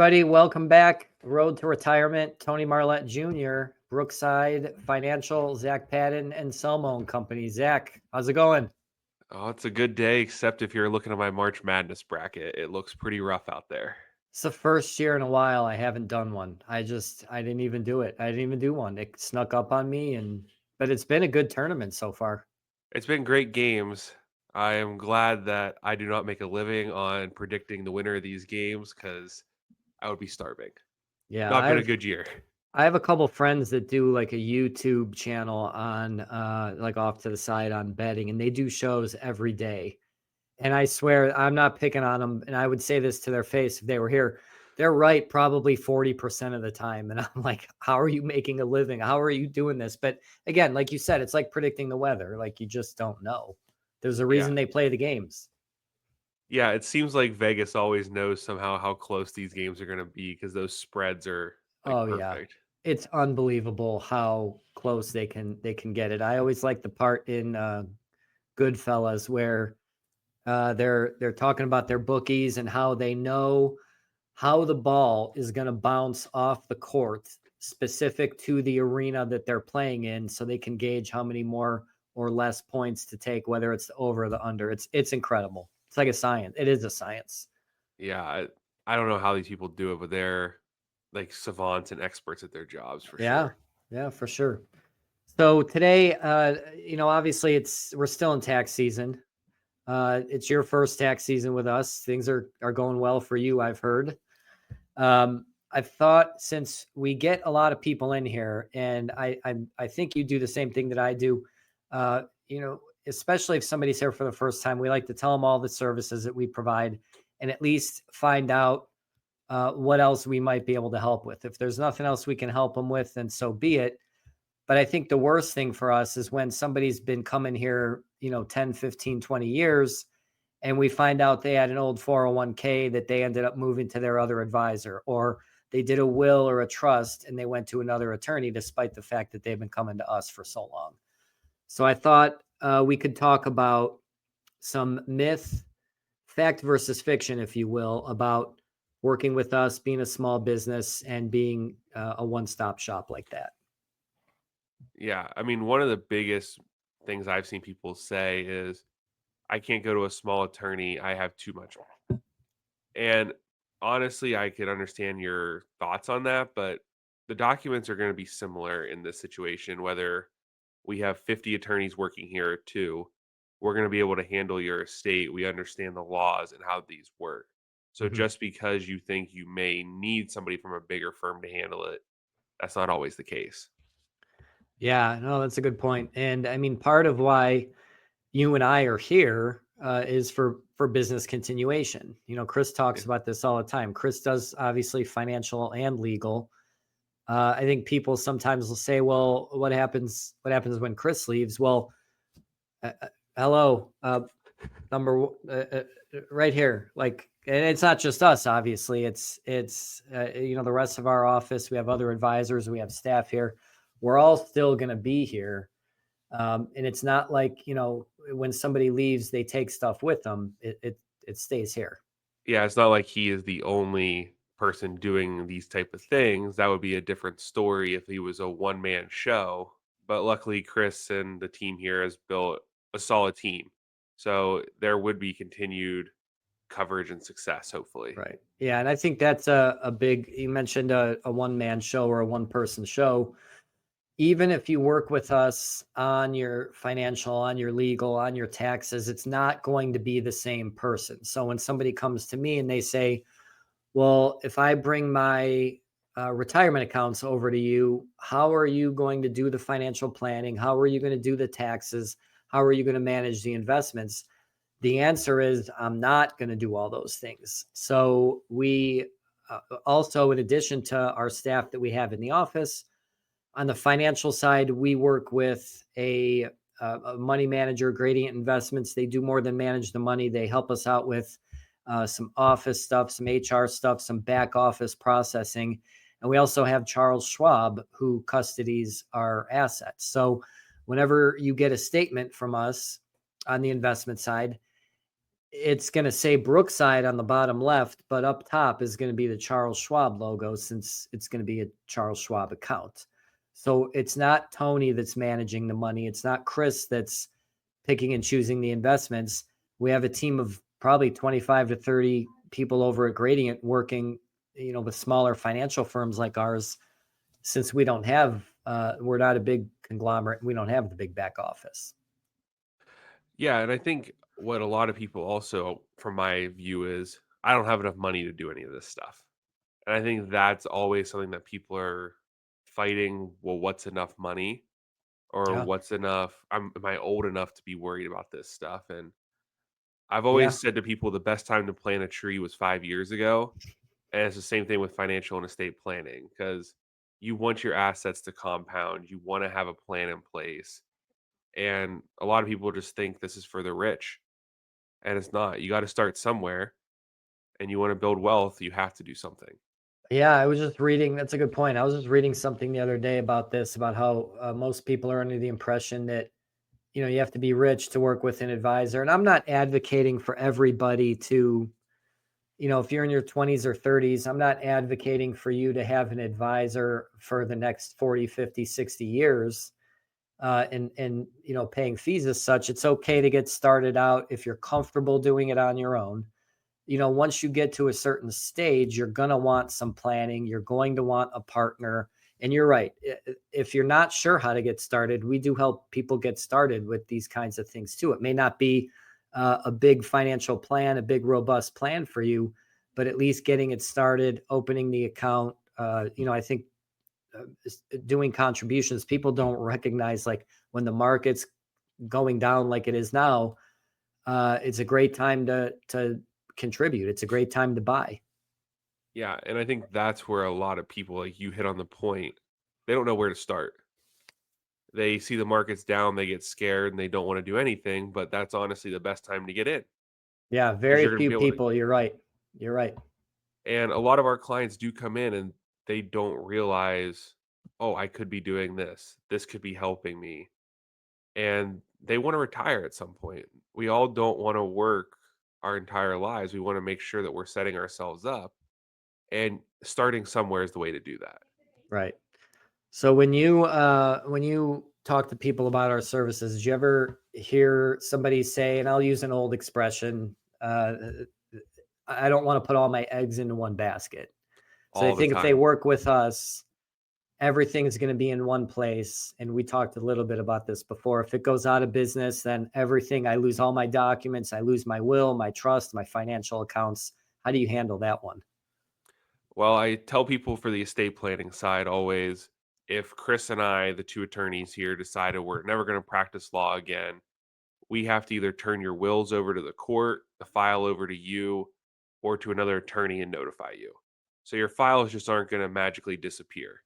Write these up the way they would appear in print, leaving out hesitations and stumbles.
everybody. Welcome back. Road to Retirement. Tony Marlette Jr., Brookside Financial, Zach Padden, and Selmo and Company. Zach, how's it going? Oh, it's a good day, except if you're looking at my March Madness bracket. It looks pretty rough out there. It's the first year in a while I haven't done one. I didn't even do it. I didn't even do one. It snuck up on me, but it's been a good tournament so far. It's been great games. I am glad that I do not make a living on predicting the winner of these games because I would be starving. Yeah, Not been a good year. I have a couple friends that do like a YouTube channel on like off to the side on betting, and they do shows every day. And I swear, I'm not picking on them. And I would say this to their face if they were here. They're right probably 40% of the time. And I'm like, how are you making a living? How are you doing this? But again, like you said, it's like predicting the weather. Like you just don't know. There's a Yeah. reason they play the games. Yeah, it seems like Vegas always knows somehow how close these games are going to be because those spreads are like Oh yeah. perfect. It's unbelievable how close they can get it. I always like the part in Goodfellas where they're talking about their bookies and how they know how the ball is going to bounce off the court specific to the arena that they're playing in, so they can gauge how many more or less points to take, whether it's the over or the under. It's incredible. It's like a science. It is a science. Yeah, I don't know how these people do it, but they're like savants and experts at their jobs for Yeah, sure. yeah, for sure. So today, obviously we're still in tax season. It's your first tax season with us. Things are going well for you, I've heard. I've thought, since we get a lot of people in here, and I think you do the same thing that I do. Especially if somebody's here for the first time, we like to tell them all the services that we provide, and at least find out what else we might be able to help with. If there's nothing else we can help them with, then so be it. But I think the worst thing for us is when somebody's been coming here, 10, 15, 20 years, and we find out they had an old 401k that they ended up moving to their other advisor, or they did a will or a trust and they went to another attorney, despite the fact that they've been coming to us for so long. So I thought we could talk about some myth, fact versus fiction, if you will, about working with us, being a small business, and being a one-stop shop like that. Yeah, I mean, one of the biggest things I've seen people say is, "I can't go to a small attorney, I have too much." And honestly, I could understand your thoughts on that, but the documents are gonna be similar in this situation, whether we have 50 attorneys working here too. We're gonna be able to handle your estate. We understand the laws and how these work. So Mhm. just because you think you may need somebody from a bigger firm to handle it, that's not always the case. Yeah, no, that's a good point. And I mean, part of why you and I are here is for business continuation. Chris Yeah. talks about this all the time. Chris does obviously financial and legal. I think people sometimes will say, "Well, what happens? What happens when Chris leaves?" Well, hello, right here. Like, and it's not just us. Obviously, it's the rest of our office. We have other advisors. We have staff here. We're all still going to be here. And it's not like, when somebody leaves, they take stuff with them. It stays here. Yeah, it's not like he is the only person doing these type of things. That would be a different story if he was a one-man show, but luckily Chris and the team here has built a solid team. So there would be continued coverage and success, hopefully. Right. Yeah. And I think that's a big, you mentioned a one-man show or a one-person show. Even if you work with us on your financial, on your legal, on your taxes, it's not going to be the same person. So when somebody comes to me and they say, well, if I bring my retirement accounts over to you, how are you going to do the financial planning? How are you going to do the taxes? How are you going to manage the investments? The answer is, I'm not going to do all those things. So we also, in addition to our staff that we have in the office, on the financial side, we work with a money manager, Gradient Investments. They do more than manage the money. They help us out with some office stuff, some HR stuff, some back office processing. And we also have Charles Schwab, who custodies our assets. So whenever you get a statement from us on the investment side, it's going to say Brookside on the bottom left, but up top is going to be the Charles Schwab logo since it's going to be a Charles Schwab account. So it's not Tony that's managing the money. It's not Chris that's picking and choosing the investments. We have a team of probably 25 to 30 people over at Gradient working, with smaller financial firms like ours, since we don't have, we're not a big conglomerate. We don't have the big back office. Yeah, and I think what a lot of people also, from my view, is I don't have enough money to do any of this stuff. And I think that's always something that people are fighting. Well, what's enough money? Or Yeah. what's enough? Am I old enough to be worried about this stuff? And I've Yeah. always said to people the best time to plant a tree was 5 years ago. And it's the same thing with financial and estate planning because you want your assets to compound. You want to have a plan in place. And a lot of people just think this is for the rich, and it's not. You got to start somewhere, and you want to build wealth, you have to do something. Yeah, I was just reading. That's a good point. I was just reading something the other day about this, about how most people are under the impression that, you have to be rich to work with an advisor. And I'm not advocating for everybody to, if you're in your 20s or 30s, I'm not advocating for you to have an advisor for the next 40, 50, 60 years, and, paying fees as such. It's okay to get started out if you're comfortable doing it on your own. Once you get to a certain stage, you're going to want some planning. You're going to want a partner. And you're right. If you're not sure how to get started, we do help people get started with these kinds of things too. It may not be a big financial plan, a big robust plan for you, but at least getting it started, opening the account. I think doing contributions, people don't recognize, like, when the market's going down like it is now, it's a great time to contribute. It's a great time to buy. Yeah, and I think that's where a lot of people, like you hit on the point, they don't know where to start. They see the market's down, they get scared, and they don't want to do anything, but that's honestly the best time to get in Yeah, because very you're going to few be able to. people. You're right. You're right. And a lot of our clients do come in and they don't realize, oh, I could be doing this. This could be helping me. And they want to retire at some point. We all don't want to work our entire lives. We want to make sure that we're setting ourselves up, and starting somewhere is the way to do that. Right. So when you talk to people about our services, did you ever hear somebody say, and I'll use an old expression, I don't want to put all my eggs into one basket. So they All the think if they time. work with us, everything is going to be in one place. And we talked a little bit about this before. If it goes out of business, then everything, I lose all my documents, I lose my will, my trust, my financial accounts. How do you handle that one? Well, I tell people for the estate planning side always, if Chris and I, the two attorneys here, decided we're never going to practice law again, we have to either turn your wills over to the court, the file over to you, or to another attorney and notify you. So your files just aren't going to magically disappear.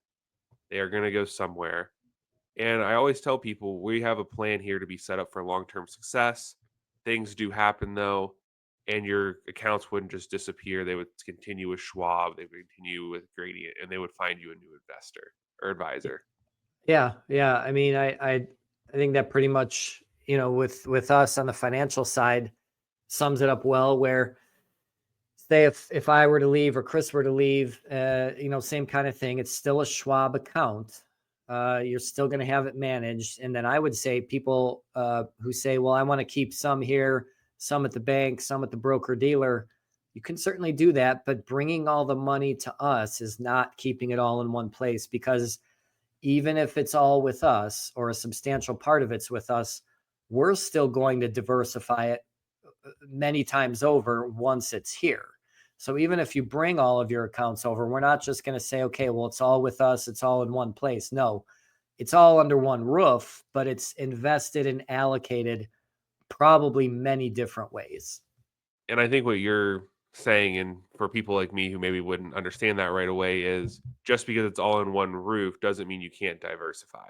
They are going to go somewhere. And I always tell people we have a plan here to be set up for long term success. Things do happen though, and your accounts wouldn't just disappear. They would continue with Schwab, they would continue with Gradient, and they would find you a new investor or advisor. Yeah, yeah. I mean, I think that pretty much, with us on the financial side, sums it up well. Where, say, if I were to leave or Chris were to leave, same kind of thing. It's still a Schwab account. You're still going to have it managed. And then I would say people who say, well, I want to keep some here, some at the bank, some at the broker dealer. You can certainly do that, but bringing all the money to us is not keeping it all in one place, because even if it's all with us or a substantial part of it's with us, we're still going to diversify it many times over once it's here. So even if you bring all of your accounts over, we're not just going to say, okay, well, it's all with us, it's all in one place. No, it's all under one roof, but it's invested and allocated probably many different ways. And I think what you're saying, and for people like me who maybe wouldn't understand that right away, is just because it's all in one roof doesn't mean you can't diversify.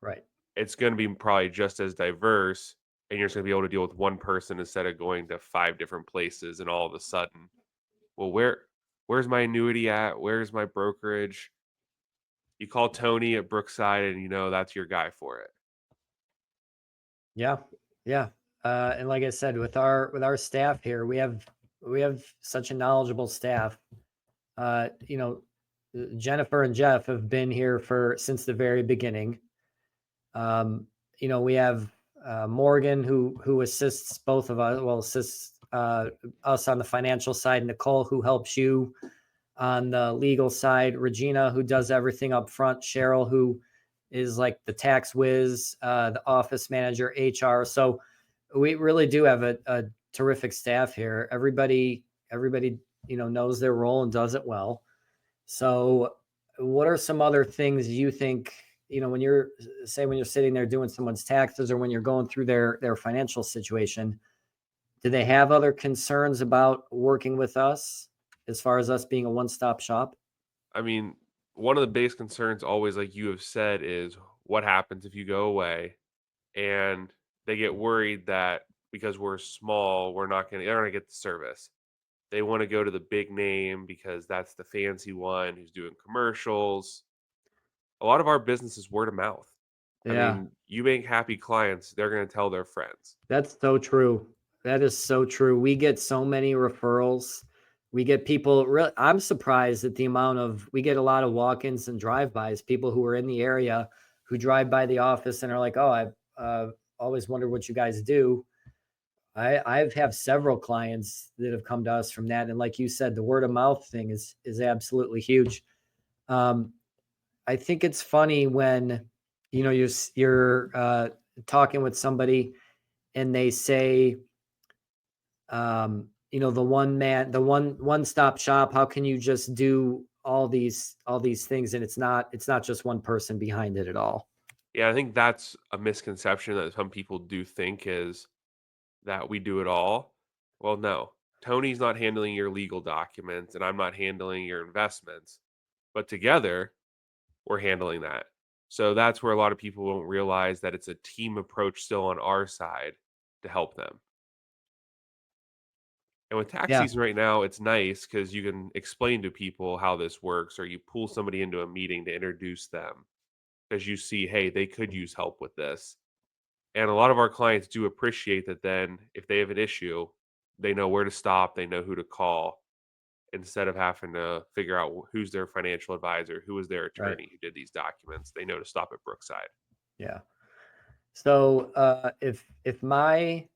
Right. It's going to be probably just as diverse, and you're just going to be able to deal with one person instead of going to five different places and all of a sudden, well, where's my annuity at? Where's my brokerage? You call Tony at Brookside and you know that's your guy for it. Yeah. Yeah. And like I said, with our staff here, we have such a knowledgeable staff. You know, Jennifer and Jeff have been here since the very beginning. You know, we have Morgan who assists both of us. Well, assists us on the financial side. Nicole, who helps you on the legal side. Regina, who does everything up front. Cheryl, who is like the tax whiz, the office manager, HR. So we really do have a terrific staff here. Everybody, you know, knows their role and does it well. So what are some other things you think, you know, when you're sitting there doing someone's taxes or when you're going through their financial situation, do they have other concerns about working with us as far as us being a one-stop shop? I mean, one of the biggest concerns always, like you have said, is what happens if you go away, and they get worried that because we're small, they're not gonna get the service. They want to go to the big name because that's the fancy one who's doing commercials. A lot of our business is word of mouth. I Yeah, mean, you make happy clients, they're going to tell their friends. that's so true. That is so true. We get so many referrals. We get people really, I'm surprised at the amount of, we get a lot of walk-ins and drive-bys, people who are in the area who drive by the office and are like, oh, I've always wondered what you guys do. I've have several clients that have come to us from that. And like you said, the word of mouth thing is absolutely huge. Um, I think it's funny when, you know, you're talking with somebody and they say, you know, the one stop shop. How can you just do all these things and it's not just one person behind it at all? Yeah, I think that's a misconception that some people do think is that we do it all. Well, no. Tony's not handling your legal documents and I'm not handling your investments, but together we're handling that. So that's where a lot of people don't realize that it's a team approach still on our side to help them. And with tax Yeah, season right now, it's nice because you can explain to people how this works, or you pull somebody into a meeting to introduce them because you see, hey, they could use help with this. And a lot of our clients do appreciate that then if they have an issue, they know where to stop, they know who to call instead of having to figure out who's their financial advisor, who is their right. attorney who did these documents. They know to stop at Brookside. Yeah. So if my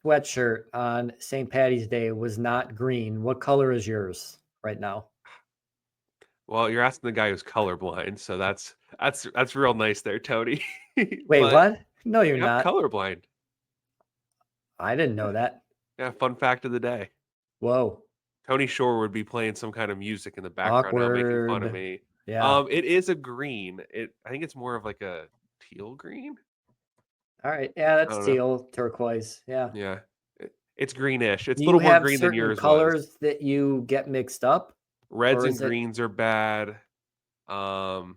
sweatshirt on St. Patty's Day was not green, what color is yours right now? Well, you're asking the guy who's colorblind, so that's real nice there, Tony. Wait, But what? No, you're yeah, I'm not. colorblind. I didn't Yeah. know that. Yeah, fun fact of the day. Whoa. Tony Shore would be playing some kind of music in the background now making fun of Awkward. me. Yeah. It is a green. I think it's more of like a teal green? All right. Yeah, I that's don't know. teal, turquoise. Yeah. Yeah. It's greenish. It's Do a you little more have green than certain yours was. colors that you get mixed up, Reds or and is it greens are bad. Um,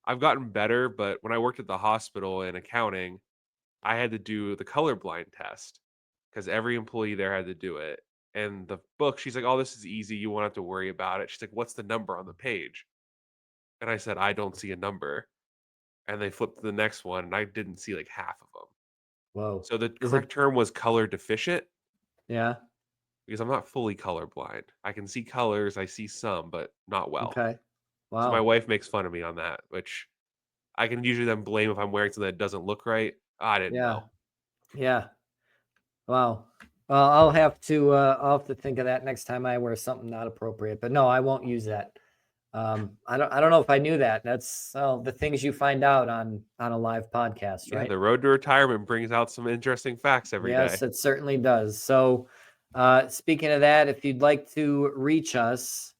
I've gotten better, but when I worked at the hospital in accounting, I had to do the colorblind test because every employee there had to do it. And the book, she's like, "Oh, this is easy. You won't have to worry about it." She's like, "What's the number on the page?" And I said, "I don't see a number." And they flipped to the next one, and I didn't see like half of them. whoa? So the Is it correct term was color deficient yeah? because I'm not fully colorblind. I can see colors, I see some, but not well. Okay. So my Wow. wife makes fun of me on that, which I can usually then blame if I'm wearing something that doesn't look right. I didn't Yeah. know. Yeah. Wow. Well, I'll have to think of that next time I wear something not appropriate. But no, I won't use that. I don't know if I knew that. That's the things you find out on a live podcast, Yeah, right? the road to retirement brings out some interesting facts every day. Yes, it certainly does. So, speaking of that, if you'd like to reach us,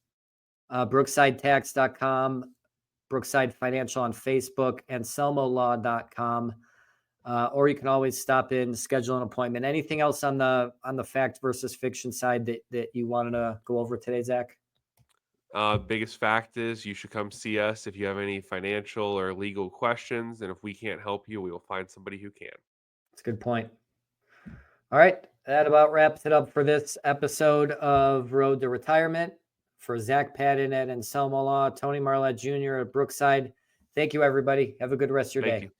brooksidetax.com, Brookside Financial on Facebook, and selmolaw.com. Or you can always stop in, schedule an appointment. Anything else on the fact versus fiction side that you wanted to go over today, Zach? Biggest fact is you should come see us if you have any financial or legal questions. And if we can't help you, we will find somebody who can. That's a good point. All right, that about wraps it up for this episode of Road to Retirement. For Zach Patton at Anselmo Law, Tony Marlette Jr. at Brookside. Thank you, everybody. Have a good rest of your Thank day. you.